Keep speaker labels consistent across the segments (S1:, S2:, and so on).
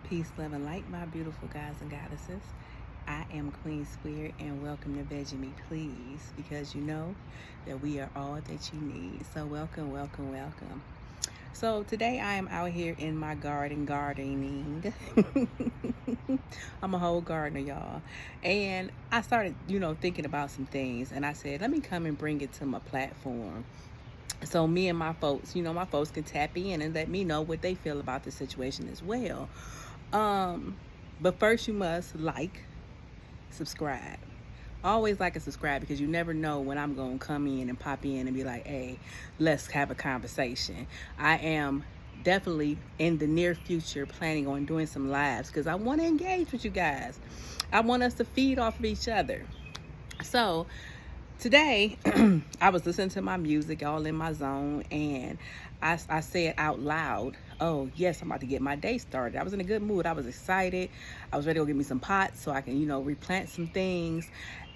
S1: Peace, love, and light, my beautiful guys and goddesses. I am Queen Spirit, and welcome to Veggie Me Please, because you know that we are all that you need. So welcome, welcome, welcome. So today I am out here in my garden gardening. I'm a whole gardener, y'all. And I started, thinking about some things, and I said, let me come and bring it to my platform. So me and my folks, my folks can tap in and let me know what they feel about the situation as well. But first you must subscribe. Always like and subscribe, because you never know when I'm going to come in and pop in and be like, hey, let's have a conversation. I am definitely in the near future planning on doing some lives, because I want to engage with you guys. I want us to feed off of each other. So today, I was listening to my music, all in my zone, and I said out loud, oh, yes, I'm about to get my day started. I was in a good mood. I was excited. I was ready to go get me some pots so I can, replant some things.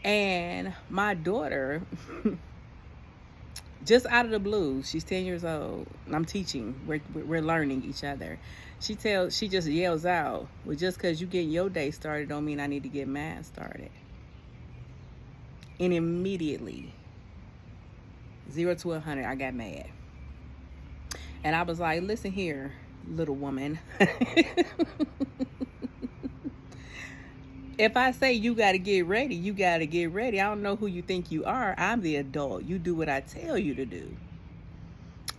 S1: And my daughter, just out of the blue, she's 10 years old. I'm teaching. We're learning each other. She just yells out, well, just because you getting your day started don't mean I need to get mine started. And immediately, 0 to 100, I got mad. And I was like, listen here, little woman. If I say you got to get ready, you got to get ready. I don't know who you think you are. I'm the adult. You do what I tell you to do.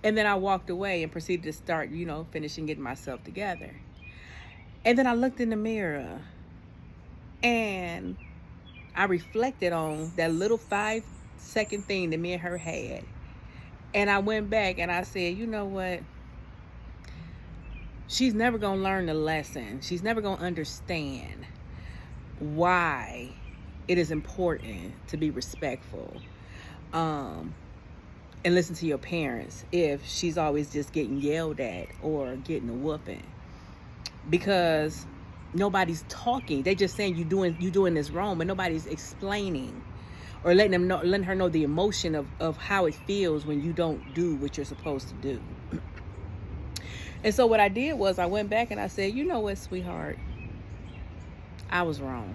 S1: And then I walked away and proceeded to start, finishing getting myself together. And then I looked in the mirror and I reflected on that little 5-second thing that me and her had. And I went back and I said, you know what? She's never going to learn the lesson. She's never going to understand why it is important to be respectful and listen to your parents if she's always just getting yelled at or getting a whooping. Because nobody's talking. They're just saying you doing this wrong, but nobody's explaining or letting her know the emotion of how it feels when you don't do what you're supposed to do. And so what I did was I went back and I said, you know what, sweetheart? I was wrong.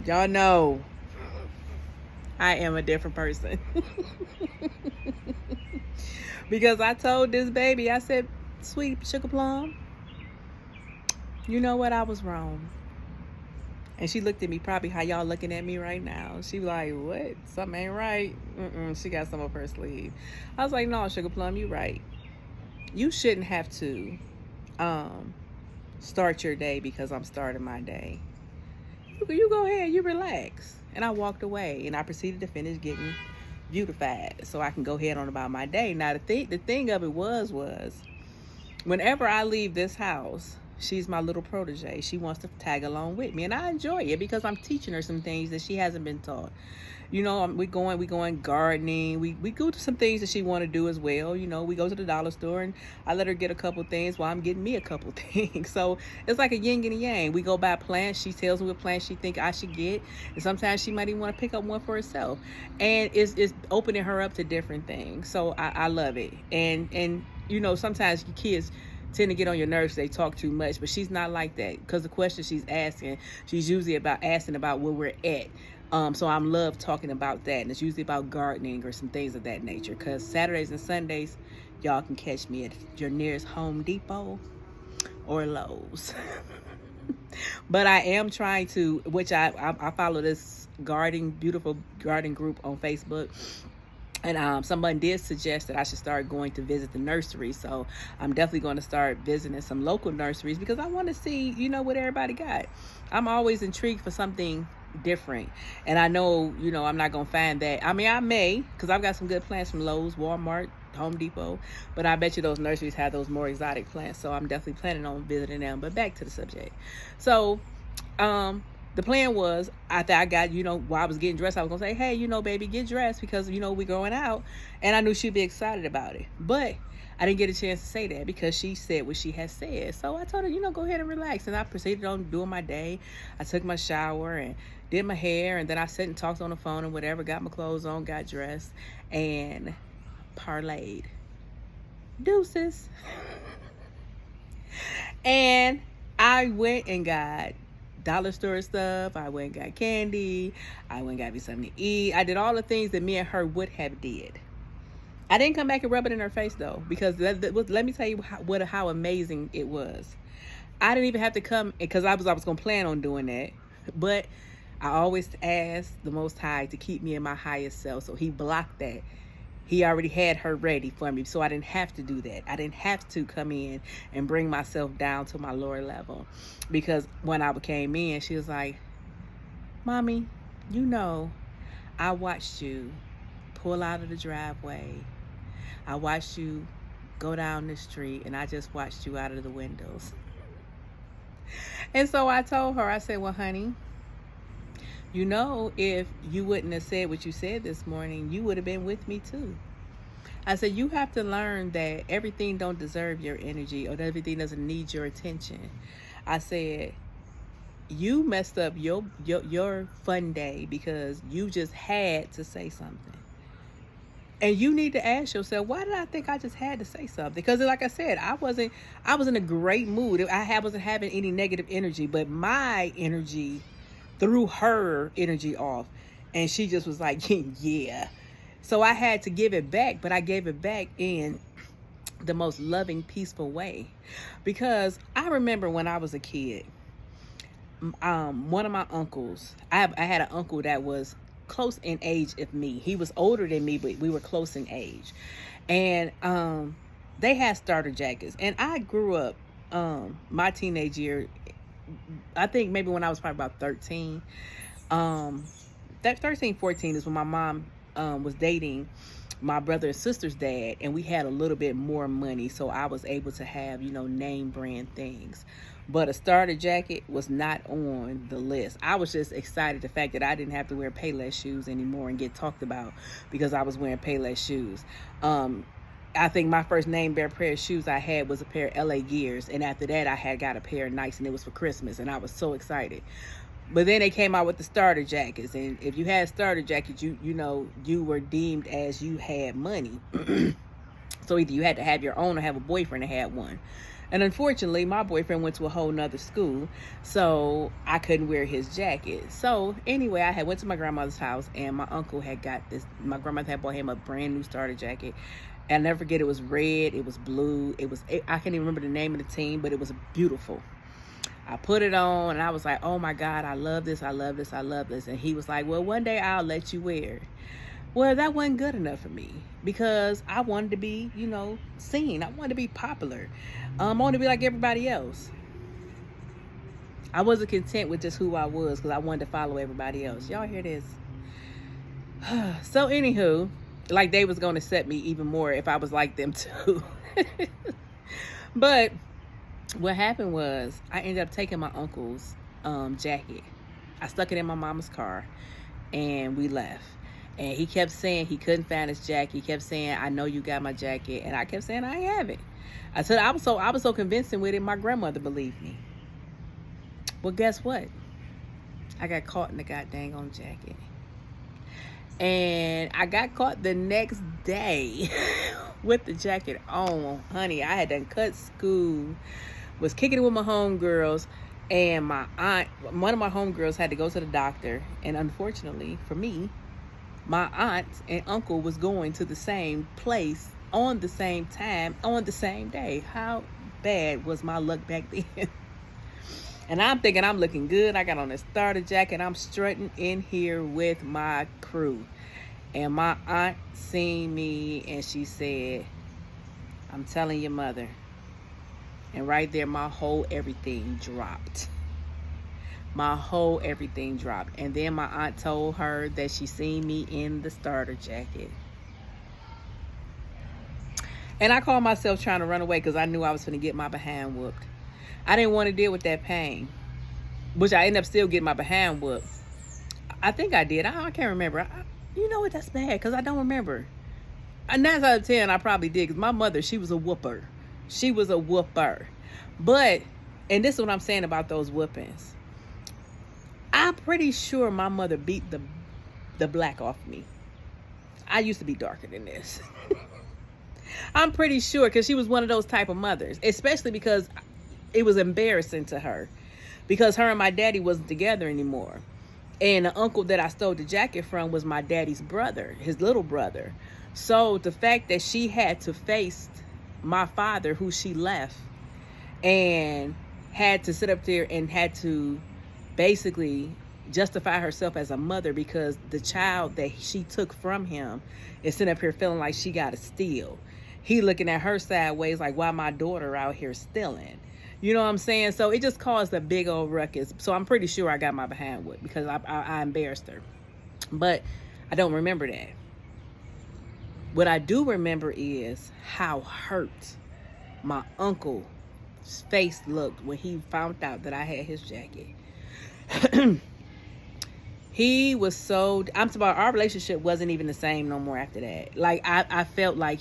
S1: Y'all know I am a different person. Because I told this baby, I said, sweet sugar plum, you know what? I was wrong. And she looked at me probably how y'all looking at me right now. She was like, what? Something ain't right. She got some up her sleeve. I was like, no, sugar plum, you right. You shouldn't have to start your day because I'm starting my day. You go ahead, you relax. And I walked away and I proceeded to finish getting beautified so I can go ahead on about my day. Now the thing of it was whenever I leave this house, she's my little protege. She wants to tag along with me, and I enjoy it because I'm teaching her some things that she hasn't been taught. We going gardening. We go to some things that she want to do as well. We go to the dollar store and I let her get a couple things while I'm getting me a couple things. So it's like a yin and a yang. We go buy plants. She tells me what plants she think I should get, and sometimes she might even want to pick up one for herself. And it's opening her up to different things. So I love it. And sometimes your kids tend to get on your nerves. They talk too much, but she's not like that, because the question she's asking, she's usually asking about where we're at. So I'm love talking about that, and it's usually about gardening or some things of that nature, because Saturdays and Sundays, y'all can catch me at your nearest Home Depot or Lowe's. But I am trying to, which I follow this beautiful garden group on Facebook. And somebody did suggest that I should start going to visit the nursery. So I'm definitely going to start visiting some local nurseries, because I want to see, what everybody got. I'm always intrigued for something different. And I know, I'm not going to find that. I mean, I may, because I've got some good plants from Lowe's, Walmart, Home Depot. But I bet you those nurseries have those more exotic plants. So I'm definitely planning on visiting them. But back to the subject. So, the plan was, after I got, while I was getting dressed, I was going to say, hey, baby, get dressed, because, we're going out. And I knew she'd be excited about it. But I didn't get a chance to say that because she said what she had said. So I told her, go ahead and relax. And I proceeded on doing my day. I took my shower and did my hair. And then I sat and talked on the phone and whatever, got my clothes on, got dressed, and parlayed. Deuces. And I went and got dollar store stuff. I went and got candy. I went and got me something to eat. I did all the things that me and her would have did. I didn't come back and rub it in her face though, because let me tell you how amazing it was. I didn't even have to come, because I was gonna plan on doing that, but I always asked the Most High to keep me in my highest self, so He blocked that. He already had her ready for me, so I didn't have to do that. I didn't have to come in and bring myself down to my lower level, because when I came in, she was like, "Mommy, you know, I watched you pull out of the driveway. I watched you go down the street, and I just watched you out of the windows." And so I told her, I said, "Well, honey, you know, if you wouldn't have said what you said this morning, you would have been with me too." I said, "You have to learn that everything don't deserve your energy, or that everything doesn't need your attention." I said, "You messed up your fun day because you just had to say something. And you need to ask yourself, why did I think I just had to say something?" Because like I said, I was in a great mood. I wasn't having any negative energy, but my energy threw her energy off, and she just was like, "Yeah." So I had to give it back, but I gave it back in the most loving, peaceful way. Because I remember when I was a kid, one of my uncles, I had an uncle that was close in age of me. He was older than me, but we were close in age. And they had starter jackets. And I grew up, my teenage year, I think maybe when I was probably about 13. That 13, 14 is when my mom was dating my brother and sister's dad, and we had a little bit more money, so I was able to have, name brand things. But a starter jacket was not on the list. I was just excited the fact that I didn't have to wear Payless shoes anymore and get talked about because I was wearing Payless shoes. I think my first name brand pair of shoes I had was a pair of LA Gears, and after that I had got a pair of Nikes, and it was for Christmas, and I was so excited. But then they came out with the starter jackets, and if you had starter jackets, you were deemed as you had money. So either you had to have your own or have a boyfriend that had one. And unfortunately, my boyfriend went to a whole nother school, so I couldn't wear his jacket. So anyway, I had went to my grandmother's house, and my uncle had got this. My grandmother had bought him a brand new starter jacket. I'll never forget, it was red, it was blue, I can't even remember the name of the team, but it was beautiful. I put it on, and I was like, "Oh my God, I love this, I love this, I love this." And he was like, "Well, one day I'll let you wear it." Well, that wasn't good enough for me, because I wanted to be, seen. I wanted to be popular. I wanted to be like everybody else. I wasn't content with just who I was, because I wanted to follow everybody else. Y'all hear this? So anywho, like they was going to set me even more if I was like them too. But what happened was, I ended up taking my uncle's jacket. I stuck it in my mama's car, and we left. And he kept saying he couldn't find his jacket. He kept saying, "I know you got my jacket." And I kept saying, "I have it." I said, I was so convincing with it, my grandmother believed me. Well, guess what? I got caught in the goddamn on jacket. And I got caught the next day with the jacket on. Honey, I had done cut school, was kicking it with my homegirls, and my aunt, one of my homegirls had to go to the doctor. And unfortunately for me, my aunt and uncle was going to the same place on the same time on the same day. How bad was my luck back then? And I'm thinking I'm looking good. I got on a starter jacket. I'm strutting in here with my crew. And my aunt seen me, and she said, "I'm telling your mother." And right there, my whole everything dropped. My whole everything dropped. And then my aunt told her that she seen me in the starter jacket. And I called myself trying to run away, because I knew I was going to get my behind whooped. I didn't want to deal with that pain, which I ended up still getting my behind whooped. I think I did. I can't remember. You know what? That's bad, because I don't remember. 9 out of 10, I probably did, because my mother, she was a whooper. She was a whooper. But, and this is what I'm saying about those whoopings, I'm pretty sure my mother beat the black off me. I used to be darker than this. I'm pretty sure, because she was one of those type of mothers, especially because it was embarrassing to her, because her and my daddy wasn't together anymore. And the uncle that I stole the jacket from was my daddy's brother, his little brother. So the fact that she had to face my father, who she left, and had to sit up there and had to basically justify herself as a mother because the child that she took from him is sitting up here feeling like she got to steal. He looking at her sideways like, why my daughter out here stealing? You know what I'm saying? So it just caused a big old ruckus. So I'm pretty sure I got my behind with, because I embarrassed her. But I don't remember that. What I do remember is how hurt my uncle's face looked when he found out that I had his jacket. He was so, I'm talking about, our relationship wasn't even the same no more after that. Like I felt like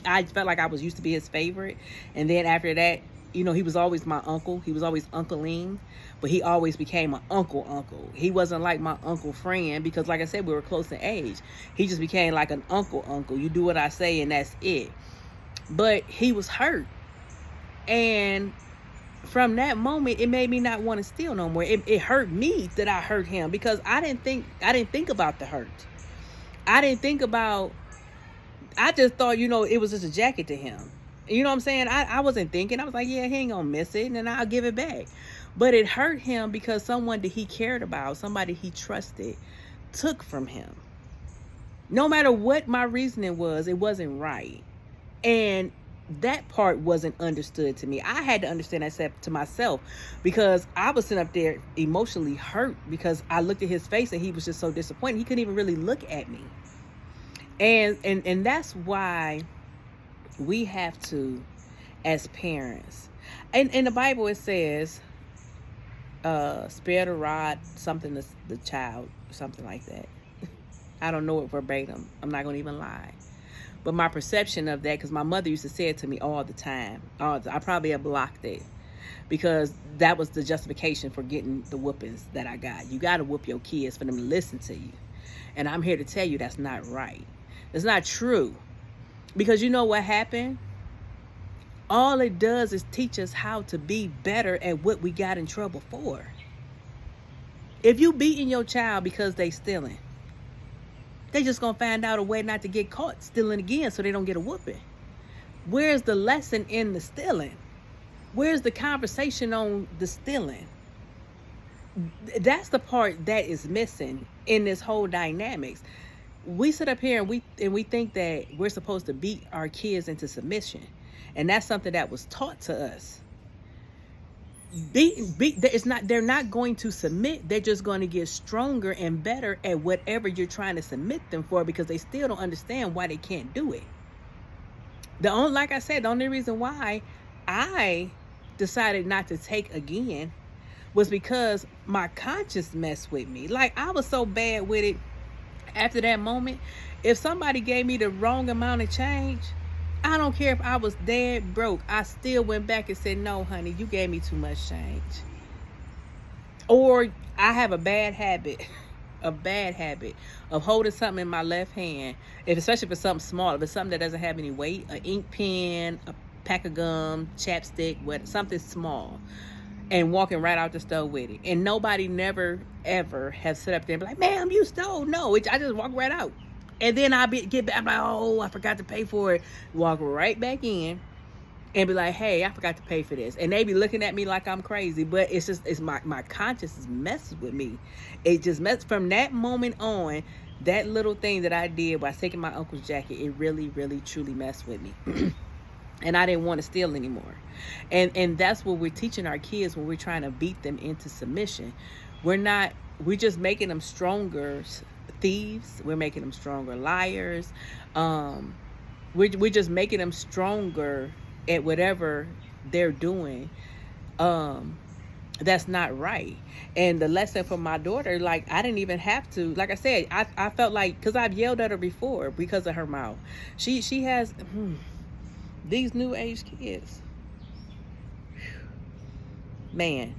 S1: I felt like I was used to be his favorite. And then after that, you know, he was always my uncle. He was always uncling, but he always became an uncle. He wasn't like my uncle friend, because like I said, we were close in age. He just became like an uncle. You do what I say and that's it. But he was hurt. And from that moment, it made me not want to steal no more. It hurt me that I hurt him, because I didn't think about the hurt. I just thought, you know, it was just a jacket to him. You know what I'm saying? I wasn't thinking. I was like, yeah, he ain't gonna miss it, and then I'll give it back. But it hurt him because someone that he cared about, somebody he trusted, took from him. No matter what my reasoning was, it wasn't right. And that part wasn't understood to me. I had to understand that to myself, because I was sitting up there emotionally hurt, because I looked at his face and he was just so disappointed. He couldn't even really look at me. And that's why we have to, as parents, and in the Bible it says, spare the rod, something to the child, something like that. I don't know it verbatim. I'm not gonna even lie. But my perception of that, because my mother used to say it to me all the time. I probably have blocked it, because that was the justification for getting the whoopings that I got. You got to whoop your kids for them to listen to you. And I'm here to tell you that's not right. It's not true. Because you know what happened? All it does is teach us how to be better at what we got in trouble for. If you beating your child because they stealing, they just gonna find out a way not to get caught stealing again, so they don't get a whooping. Where's the lesson in the stealing? Where's the conversation on the stealing? That's the part that is missing in this whole dynamics. We sit up here and we think that we're supposed to beat our kids into submission, and that's something that was taught to us. They're not going to submit. They're just going to get stronger and better at whatever you're trying to submit them for, because they still don't understand why they can't do it. Like I said, the only reason why I decided not to take again was because my conscience messed with me. Like, I was so bad with it. After that moment, if somebody gave me the wrong amount of change, I don't care if I was dead broke, I still went back and said, no, honey, you gave me too much change. Or I have a bad habit of holding something in my left hand, especially if it's something small, if it's something that doesn't have any weight, an ink pen, a pack of gum, chapstick, something small, and walking right out the store with it. And nobody never, ever have sit up there and be like, ma'am, you stole. No, I just walk right out. And then get back, I'm like, oh, I forgot to pay for it. Walk right back in and be like, hey, I forgot to pay for this. And they be looking at me like I'm crazy. But it's my conscience is messing with me. It just messed from that moment on. That little thing that I did by taking my uncle's jacket, it really, really, truly messed with me. And I didn't want to steal anymore. And that's what we're teaching our kids when we're trying to beat them into submission. We're just making them stronger thieves. We're making them stronger liars. We're just making them stronger at whatever they're doing. That's not right. And the lesson for my daughter, like, I didn't even have to, like I said, I felt like, because I've yelled at her before because of her mouth. She has these new age kids, man.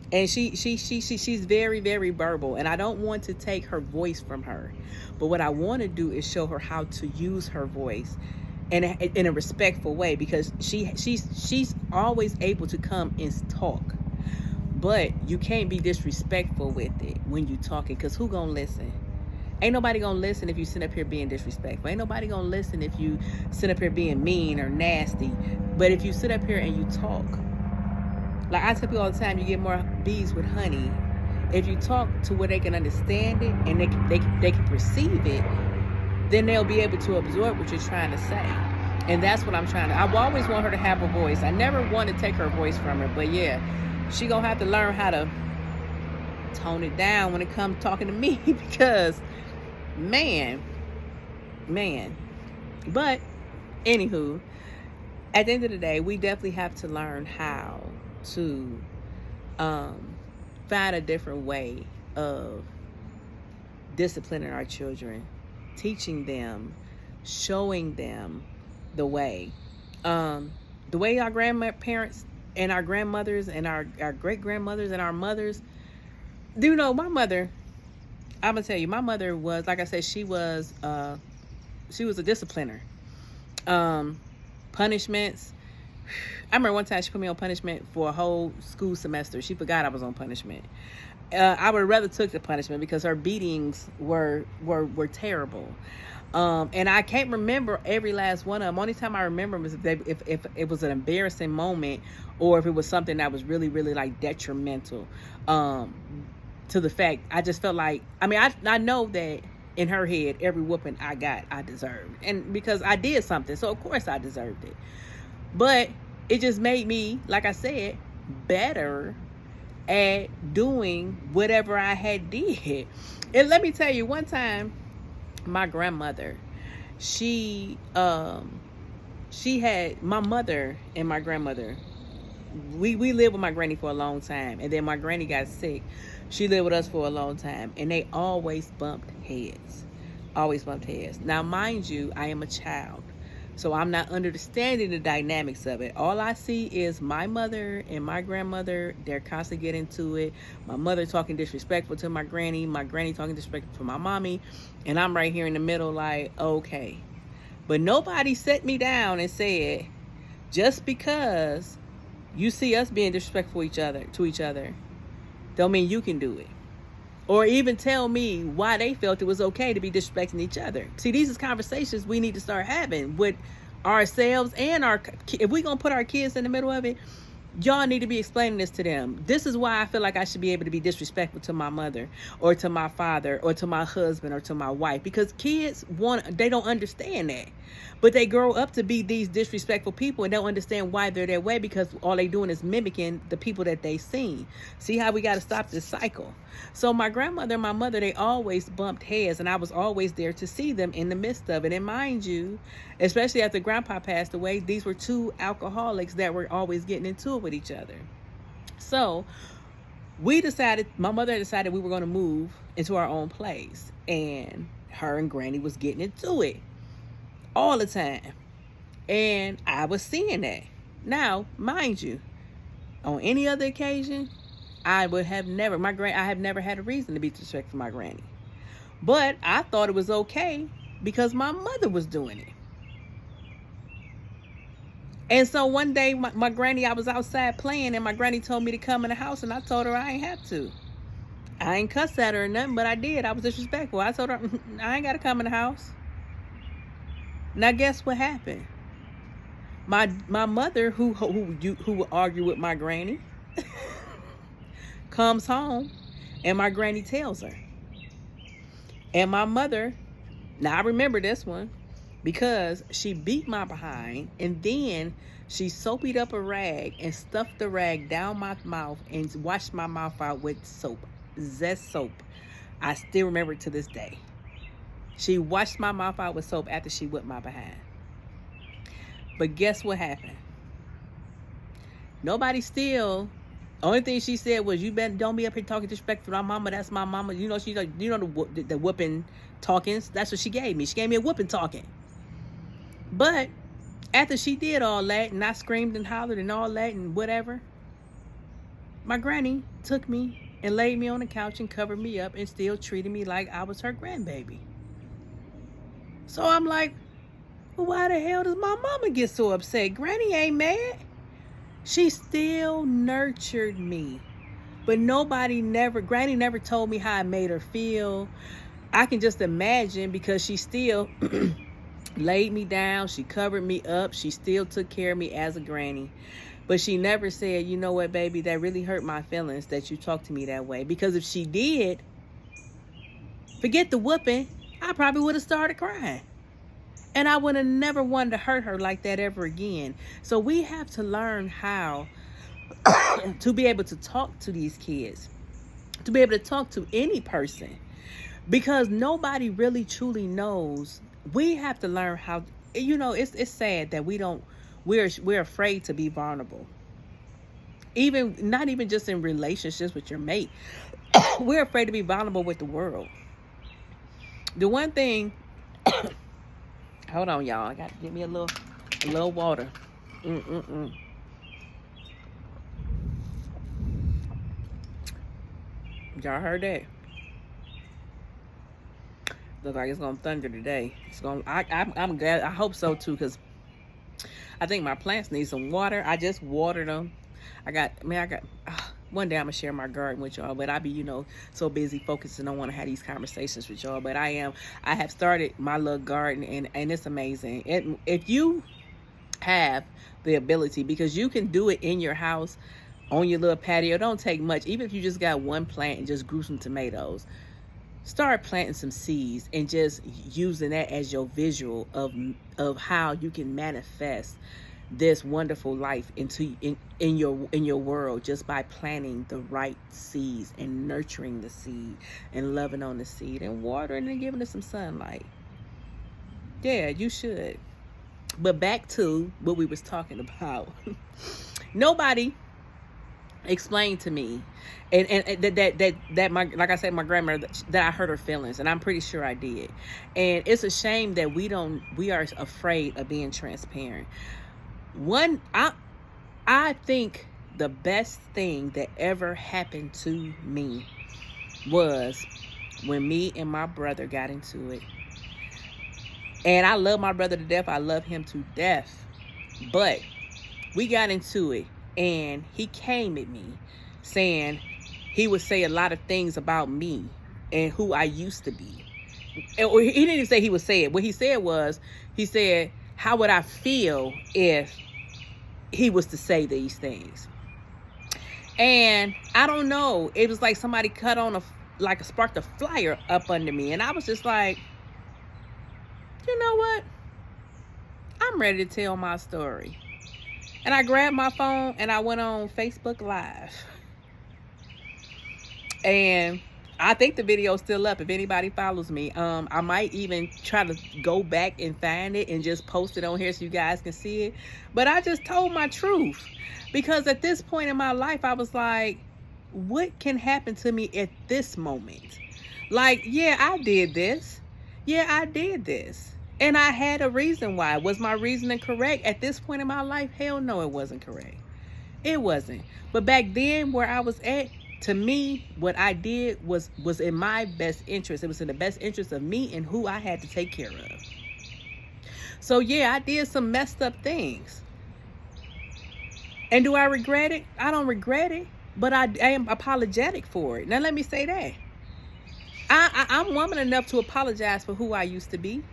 S1: And she's very, very verbal, and I don't want to take her voice from her. But what I want to do is show her how to use her voice in a respectful way, because she's always able to come and talk. But you can't be disrespectful with it when you talking, because who gonna listen? Ain't nobody gonna listen if you sit up here being disrespectful. Ain't nobody gonna listen if you sit up here being mean or nasty. But if you sit up here and you talk, like I tell people all the time, you get more bees with honey. If you talk to where they can understand it and they can perceive it, then they'll be able to absorb what you're trying to say. And that's what I'm trying to. I always want her to have a voice. I never want to take her voice from her, but yeah, she gonna have to learn how to tone it down when it comes talking to me, because man. But anywho, at the end of the day, we definitely have to learn how to find a different way of disciplining our children, teaching them, showing them the way. The way our grandparents and our grandmothers and our great grandmothers and our mothers, do you know, my mother, I'm gonna tell you, my mother was, like I said, she was a discipliner. Punishments. I remember one time she put me on punishment for a whole school semester. She forgot I was on punishment. I would have rather took the punishment because her beatings were terrible. And I can't remember every last one of them. Only time I remember was if it was an embarrassing moment, or if it was something that was really, really like detrimental to the fact. I just felt like, I mean, I know that in her head, every whooping I got, I deserved. And because I did something, so of course I deserved it. But it just made me, like I said, better at doing whatever I had did. And let me tell you, one time, my grandmother, she had, my mother and my grandmother, we lived with my granny for a long time, and then my granny got sick. She lived with us for a long time, and they always bumped heads. Now, mind you, I am a child, so I'm not understanding the dynamics of it. All I see is my mother and my grandmother, they're constantly getting into it. My mother talking disrespectful to my granny talking disrespectful to my mommy, and I'm right here in the middle like, okay. But nobody set me down and said, just because you see us being disrespectful to each other, don't mean you can do it. Or even tell me why they felt it was okay to be disrespecting each other. See, these is conversations we need to start having with ourselves and if we're going to put our kids in the middle of it, y'all need to be explaining this to them. This is why I feel like I should be able to be disrespectful to my mother or to my father or to my husband or to my wife, because kids they don't understand that. But they grow up to be these disrespectful people and don't understand why they're that way, because all they doing is mimicking the people that they seen. See how we got to stop this cycle? So my grandmother and my mother, they always bumped heads, and I was always there to see them in the midst of it. And mind you, especially after grandpa passed away, these were two alcoholics that were always getting into it with each other. So my mother decided we were going to move into our own place, and her and granny was getting into it all the time, and I was seeing that. Now, mind you, on any other occasion, I have never had a reason to be disrespectful for my granny, but I thought it was okay because my mother was doing it. And so one day, my granny, I was outside playing, and my granny told me to come in the house, and I told her I ain't have to. I ain't cussed at her or nothing, but I did. I was disrespectful. I told her I ain't got to come in the house. Now, guess what happened? My mother, who would argue with my granny, comes home, and my granny tells her. And my mother, now I remember this one, because she beat my behind, and then she soaped up a rag and stuffed the rag down my mouth and washed my mouth out with soap, Zest soap. I still remember it to this day. She washed my mouth out with soap after she whipped my behind. But guess what happened? Nobody still. Only thing she said was, "You better don't be up here talking disrespectful to my mama. That's my mama." You know, she's like, you know, the whooping talkings. That's what she gave me. She gave me a whooping talking. But after she did all that, and I screamed and hollered and all that and whatever, my granny took me and laid me on the couch and covered me up and still treated me like I was her grandbaby. So I'm like, But why the hell does my mama get so upset? Granny ain't mad. She still nurtured me. But Granny never told me how it made her feel. I can just imagine, because she still laid me down. She covered me up. She still took care of me as a granny. But she never said, you know what, baby, that really hurt my feelings that you talked to me that way. Because if she did, forget the whooping, I probably would have started crying. And I would have never wanted to hurt her like that ever again. So we have to learn how to be able to talk to these kids, to be able to talk to any person, because nobody really truly knows. We have to learn how, it's sad that we're afraid to be vulnerable. Not even just in relationships with your mate. We're afraid to be vulnerable with the world. The one thing, hold on, y'all. I got to give me a little water. Y'all heard that? Look like it's gonna thunder today. I'm glad. I hope so too, because I think my plants need some water. I just watered them. One day I'm gonna share my garden with y'all, but I be, so busy focusing on want to have these conversations with y'all. But I have started my little garden, and it's amazing. If you have the ability, because you can do it in your house, on your little patio, it don't take much. Even if you just got one plant and just grew some tomatoes, start planting some seeds and just using that as your visual of how you can manifest this wonderful life in your world, just by planting the right seeds and nurturing the seed and loving on the seed and watering and giving it some sunlight. Yeah, you should. But back to what we was talking about. Nobody explained to me, and that my, like I said, my grandmother, that I hurt her feelings, and I'm pretty sure I did. And it's a shame that we are afraid of being transparent. I think the best thing that ever happened to me was when me and my brother got into it. And I love my brother to death. I love him to death. But we got into it, and he came at me saying he would say a lot of things about me and who I used to be. And he didn't even say he would say it. What he said, how would I feel if he was to say these things? And I don't know. It was like somebody cut on sparked a flyer up under me. And I was just like, you know what? I'm ready to tell my story. And I grabbed my phone and I went on Facebook Live. And I think the video's still up if anybody follows me. I might even try to go back and find it and just post it on here so you guys can see it. But I just told my truth. Because at this point in my life, I was like, what can happen to me at this moment? Like, yeah, I did this. Yeah, I did this. And I had a reason why. Was my reasoning correct? At this point in my life, hell no, it wasn't correct. It wasn't. But back then, where I was at, to me, what I did was in my best interest. It was in the best interest of me and who I had to take care of. So yeah, I did some messed up things. And do I regret it? I don't regret it, but I am apologetic for it. Now let me say that. I'm woman enough to apologize for who I used to be.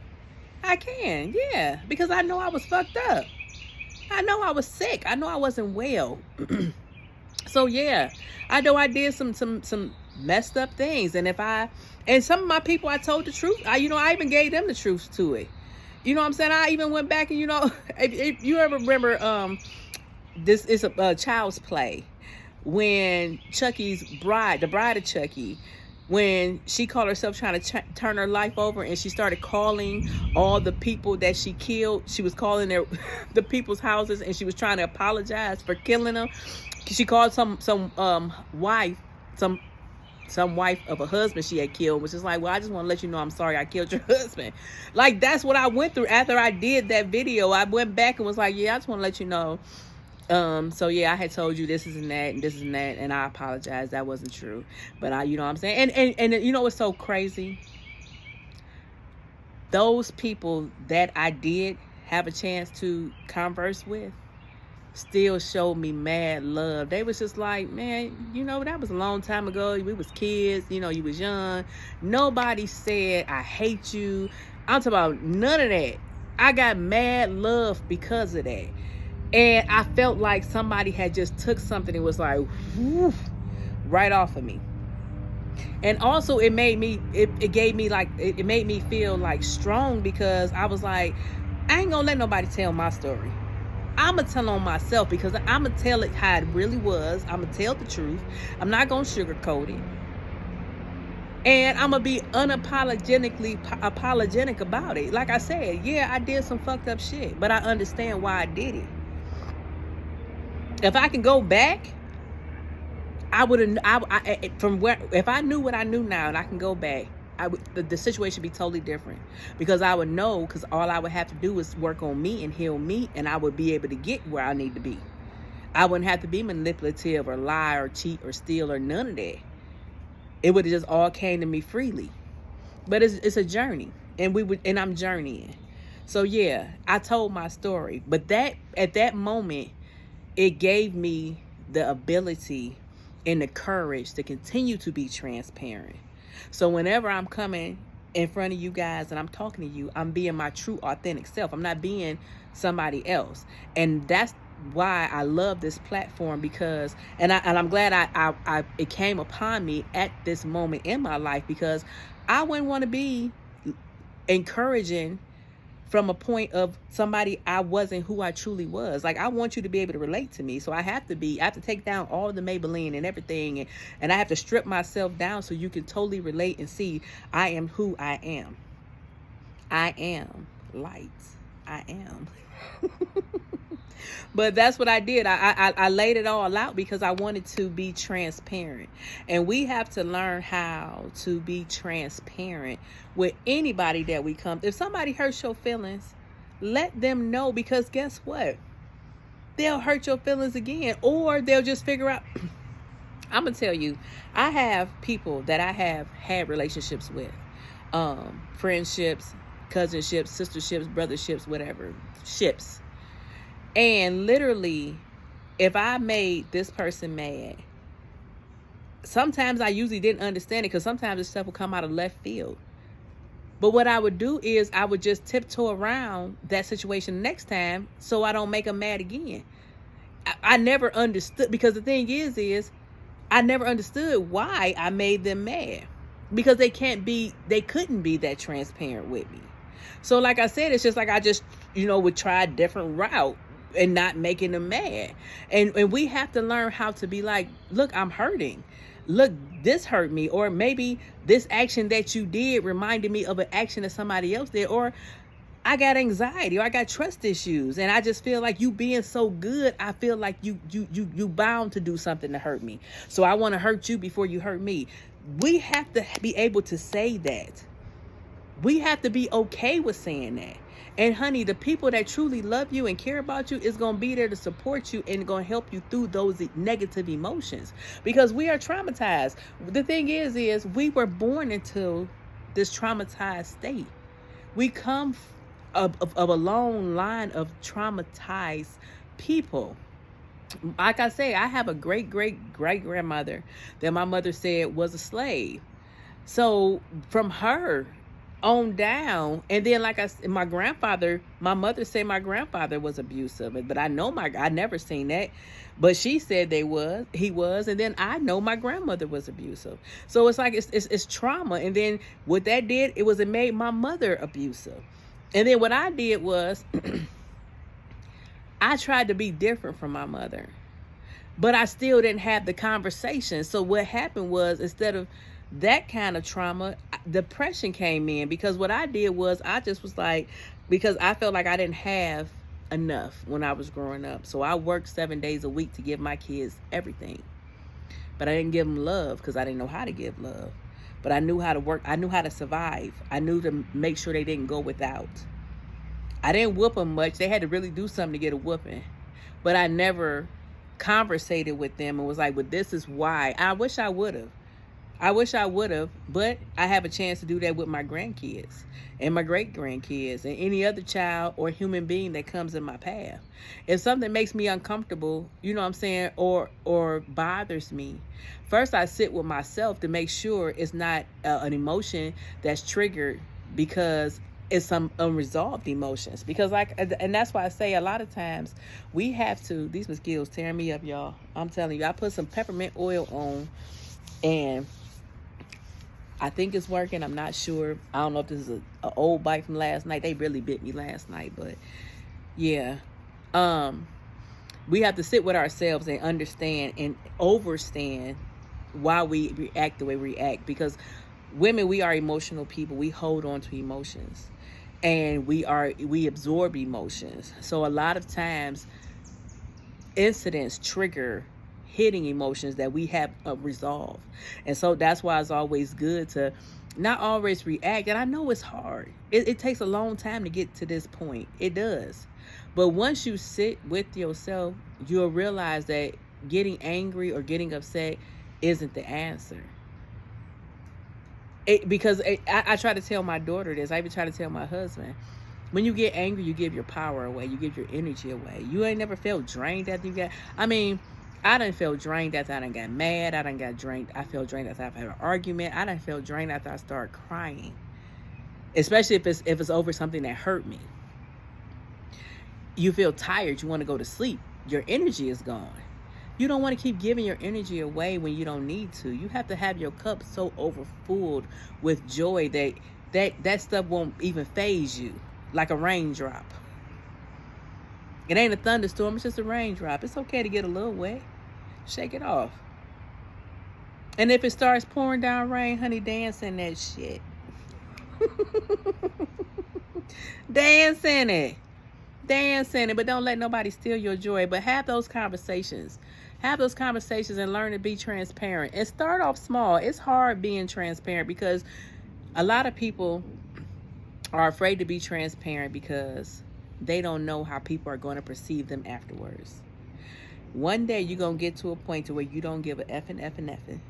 S1: I can, yeah, because I know I was fucked up. I know I was sick. I know I wasn't well. So yeah, I know I did some messed up things, and some of my people, I told the truth. I even gave them the truth to it. You know what I'm saying? I even went back and if you ever remember, this is a Child's Play, when Chucky's bride, the bride of Chucky, when she called herself trying to turn her life over, and she started calling all the people that she killed. She was calling the people's houses, and she was trying to apologize for killing them. She called some wife of a husband she had killed, which is like, well, I just want to let you know I'm sorry I killed your husband. Like, that's what I went through after I did that video. I went back and was like, yeah, I just want to let you know. So yeah, I had told you this is and that and this is and that, and I apologize. That wasn't true. But you know what I'm saying? And you know what's so crazy? Those people that I did have a chance to converse with still showed me mad love. They was just like, man, you know, that was a long time ago. We was kids, you know, you was young. Nobody said, I hate you. I'm talking about none of that. I got mad love because of that. And I felt like somebody had just took something and was like, whoo, right off of me. And also it made me, it gave me like, it made me feel like strong, because I was like, I ain't gonna let nobody tell my story. I'm going to tell on myself, because I'm going to tell it how it really was. I'm going to tell the truth. I'm not going to sugarcoat it. And I'm going to be unapologetically apologetic about it. Like I said, yeah, I did some fucked up shit, but I understand why I did it. If I can go back, I would have, from where, if I knew what I knew now and I can go back, the situation would be totally different, because I would know, because all I would have to do is work on me and heal me, and I would be able to get where I need to be. I wouldn't have to be manipulative or lie or cheat or steal or none of that. It would have just all came to me freely. But it's a journey, and I'm journeying. So yeah, I told my story, but that at that moment, it gave me the ability and the courage to continue to be transparent. So whenever I'm coming in front of you guys and I'm talking to you, I'm being my true, authentic self. I'm not being somebody else. And that's why I love this platform, because, and I'm glad it came upon me at this moment in my life, because I wouldn't want to be encouraging from a point of somebody I wasn't who I truly was. Like, I want you to be able to relate to me. So I have to take down all the Maybelline and everything. And I have to strip myself down so you can totally relate and see I am who I am. I am light. I am. But that's what I did. I laid it all out because I wanted to be transparent. And we have to learn how to be transparent with anybody that we come. If somebody hurts your feelings, let them know, because guess what? They'll hurt your feelings again, or they'll just figure out. I'm going to tell you, I have people that I have had relationships with, friendships, cousinships, sisterships, brotherships, whatever, ships. And literally, if I made this person mad, sometimes I usually didn't understand it, because sometimes this stuff will come out of left field. But what I would do is I would just tiptoe around that situation next time so I don't make them mad again. I never understood, because the thing is I never understood why I made them mad, because they couldn't be that transparent with me. So like I said, it's just like I just, would try a different route and not making them mad. And we have to learn how to be like, look, I'm hurting. Look, this hurt me. Or maybe this action that you did reminded me of an action that somebody else did. Or I got anxiety, or I got trust issues. And I just feel like you being so good, I feel like you bound to do something to hurt me. So I want to hurt you before you hurt me. We have to be able to say that. We have to be okay with saying that. And honey, the people that truly love you and care about you is going to be there to support you and going to help you through those negative emotions, because we are traumatized. The thing is we were born into this traumatized state. We come of a long line of traumatized people. Like I say, I have a great grandmother that my mother said was a slave. So from her on down, and then like my grandfather, my mother said my grandfather was abusive, but I never seen that, but she said he was, and then I know my grandmother was abusive. So it's like it's trauma, and then what that did, it made my mother abusive. And then what I did was I tried to be different from my mother, but I still didn't have the conversation. So what happened was, instead of that kind of trauma, depression came in, because what I did was I just was like, because I felt like I didn't have enough when I was growing up. So I worked 7 days a week to give my kids everything, but I didn't give them love because I didn't know how to give love. But I knew how to work. I knew how to survive. I knew to make sure they didn't go without. I didn't whoop them much. They had to really do something to get a whooping, but I never conversated with them and was like, well, this is why. I wish I would have. I wish I would have, but I have a chance to do that with my grandkids and my great grandkids and any other child or human being that comes in my path. If something makes me uncomfortable, you know what I'm saying, or bothers me, first I sit with myself to make sure it's not an emotion that's triggered because it's some unresolved emotions. Because and that's why I say a lot of times we have to. These mosquitoes tearing me up, y'all. I'm telling you, I put some peppermint oil on, and I think it's working. I'm not sure. I don't know if this is an old bite from last night. They really bit me last night, but yeah. We have to sit with ourselves and understand and overstand why we react the way we react. Because women, we are emotional people. We hold on to emotions, and we absorb emotions. So a lot of times, incidents trigger hitting emotions that we have resolved. And so that's why it's always good to not always react. And I know it's hard. It takes a long time to get to this point. It does. But once you sit with yourself, you'll realize that getting angry or getting upset isn't the answer. I try to tell my daughter this. I even try to tell my husband. When you get angry, you give your power away. You give your energy away. You ain't never felt drained after you got... I mean, I done felt drained after I done got mad. I done got drained. I felt drained after I've had an argument. I done felt drained after I started crying. Especially if it's over something that hurt me. You feel tired. You want to go to sleep. Your energy is gone. You don't want to keep giving your energy away when you don't need to. You have to have your cup so overfulled with joy that stuff won't even faze you. Like a raindrop. It ain't a thunderstorm, it's just a raindrop. It's okay to get a little wet. Shake it off. And if it starts pouring down rain, honey, dance in that shit. Dance in it. Dance in it, but don't let nobody steal your joy. But have those conversations. Have those conversations and learn to be transparent. And start off small. It's hard being transparent because a lot of people are afraid to be transparent because they don't know how people are going to perceive them afterwards. One day you're going to get to a point to where you don't give a effing.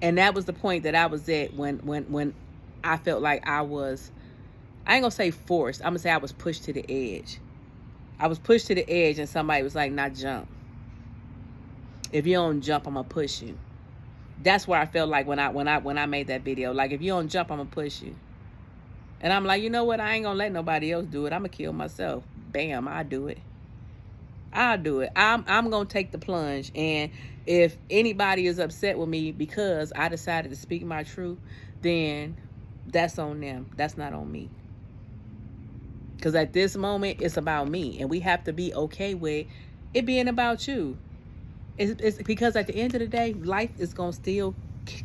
S1: And that was the point that I was at when I felt like I ain't going to say forced. I'm going to say I was pushed to the edge. I was pushed to the edge and somebody was like, "Not jump. If you don't jump, I'm going to push you." That's where I felt like when I made that video. Like, if you don't jump, I'm going to push you. And I'm like, you know what? I ain't going to let nobody else do it. I'm going to kill myself. Bam, I'll do it. I'll do it. I'm going to take the plunge. And if anybody is upset with me because I decided to speak my truth, then that's on them. That's not on me. Because at this moment, it's about me. And we have to be okay with it being about you. It's because at the end of the day, life is going to still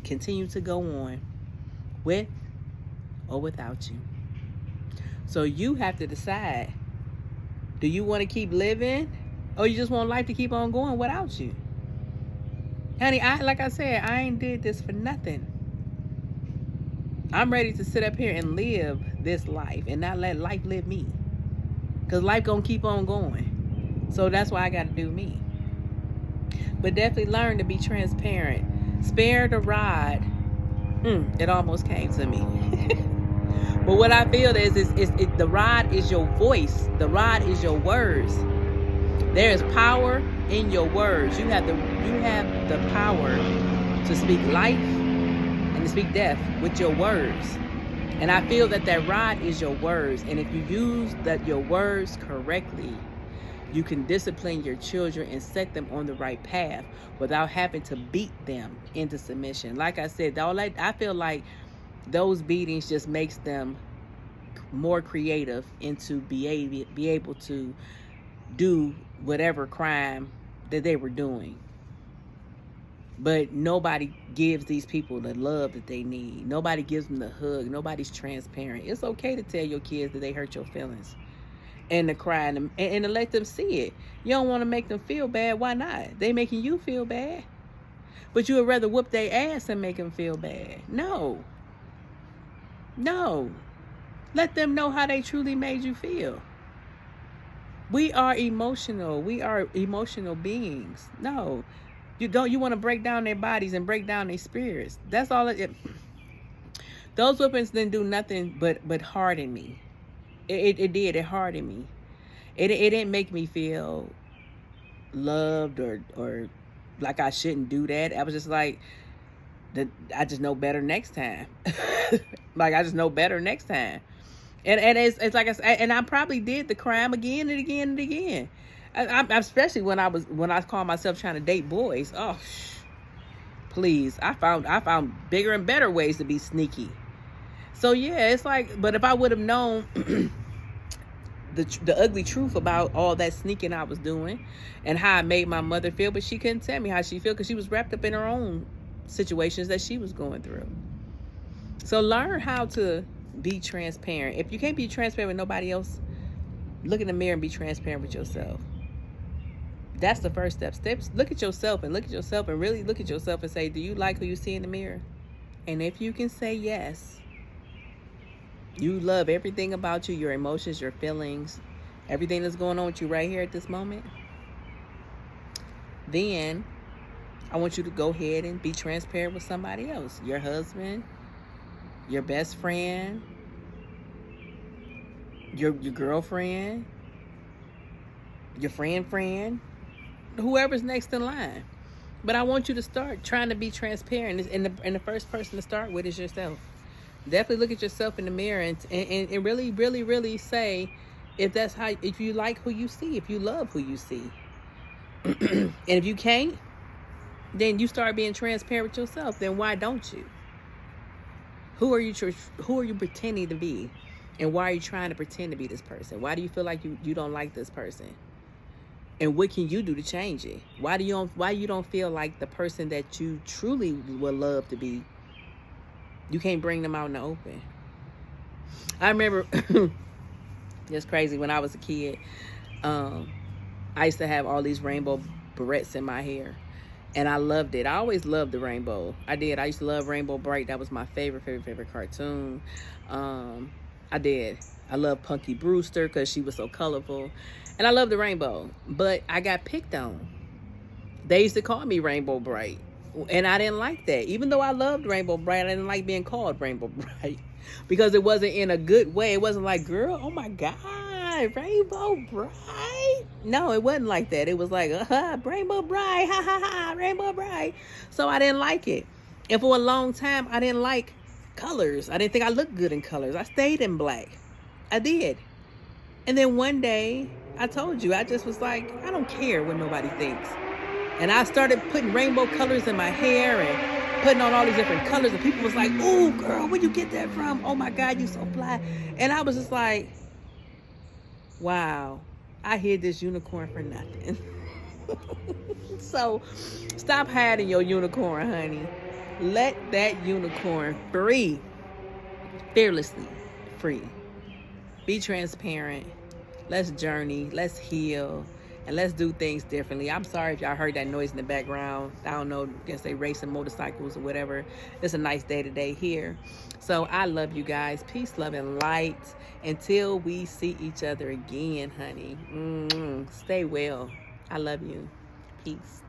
S1: continue to go on with or without you. So you have to decide, do you want to keep living or you just want life to keep on going without you? Honey, like I said, I ain't did this for nothing. I'm ready to sit up here and live this life and not let life live me. Because life gonna keep on going. So that's why I got to do me. But definitely learn to be transparent. Spare the rod. It almost came to me. But what I feel is the rod is your voice. The rod is your words. There is power in your words. You have the power to speak life and to speak death with your words. And I feel that rod is your words. And if you use your words correctly, you can discipline your children and set them on the right path without having to beat them into submission. Like I said, I feel like those beatings just makes them more creative and to be able to do whatever crime that they were doing. But nobody gives these people the love that they need. Nobody gives them the hug. Nobody's transparent. It's okay to tell your kids that they hurt your feelings and to cry and to let them see it. You don't want to make them feel bad. Why not? They making you feel bad. But you would rather whoop their ass than make them feel bad. No. Let them know how they truly made you feel. We are emotional. We are emotional beings. No. You want to break down their bodies and break down their spirits. That's all those weapons didn't do nothing but harden me. It did. It hardened me. It didn't make me feel loved or like I shouldn't do that. I was just like, I just know better next time. Like, I just know better next time. And it's like I said, and I probably did the crime again and again and again. Especially when I called myself trying to date boys. Oh, please! I found bigger and better ways to be sneaky. So yeah, it's like, but if I would have known the ugly truth about all that sneaking I was doing and how I made my mother feel, but she couldn't tell me how she felt because she was wrapped up in her own situations that she was going through. So learn how to be transparent. If you can't be transparent with nobody else, look in the mirror and be transparent with yourself. That's the first step. Look at yourself and really look at yourself and say, do you like who you see in the mirror? And if you can say yes, you love everything about you, your emotions, your feelings, everything that's going on with you right here at this moment, then I want you to go ahead and be transparent with somebody else. Your husband, your best friend, your girlfriend, your friend, whoever's next in line. But I want you to start trying to be transparent. And the first person to start with is yourself. Definitely look at yourself in the mirror and really, really, really say if you like who you see, if you love who you see. And if you can't, then you start being transparent with yourself. Then why don't you? Who are you pretending to be? And why are you trying to pretend to be this person? Why do you feel like you don't like this person? And what can you do to change it? Why you don't feel like the person that you truly would love to be? You can't bring them out in the open. I remember, it's crazy, when I was a kid, I used to have all these rainbow barrettes in my hair. And I loved it. I always loved the rainbow. I did. I used to love Rainbow Bright. That was my favorite cartoon. I did. I love Punky Brewster because she was so colorful. And I love the rainbow. But I got picked on. They used to call me Rainbow Bright. And I didn't like that. Even though I loved Rainbow Bright, I didn't like being called Rainbow Bright. Because it wasn't in a good way. It wasn't like, girl, oh my God, Rainbow Bright. No, it wasn't like that. It was like, Rainbow Bright, ha ha ha, Rainbow Bright. So I didn't like it. And for a long time, I didn't like colors. I didn't think I looked good in colors. I stayed in black. I did. And then one day, I told you, I just was like, I don't care what nobody thinks. And I started putting rainbow colors in my hair and putting on all these different colors. And people was like, oh, girl, where'd you get that from? Oh, my God, you so fly. And I was just like, wow, I hid this unicorn for nothing. So stop hiding your unicorn, honey. Let that unicorn free. Fearlessly free. Be transparent. Let's journey. Let's heal. And let's do things differently. I'm sorry if y'all heard that noise in the background. I don't know, I guess they racing motorcycles or whatever. It's a nice day today here. So I love you guys. Peace, love, and light. Until we see each other again, honey. Stay well. I love you. Peace.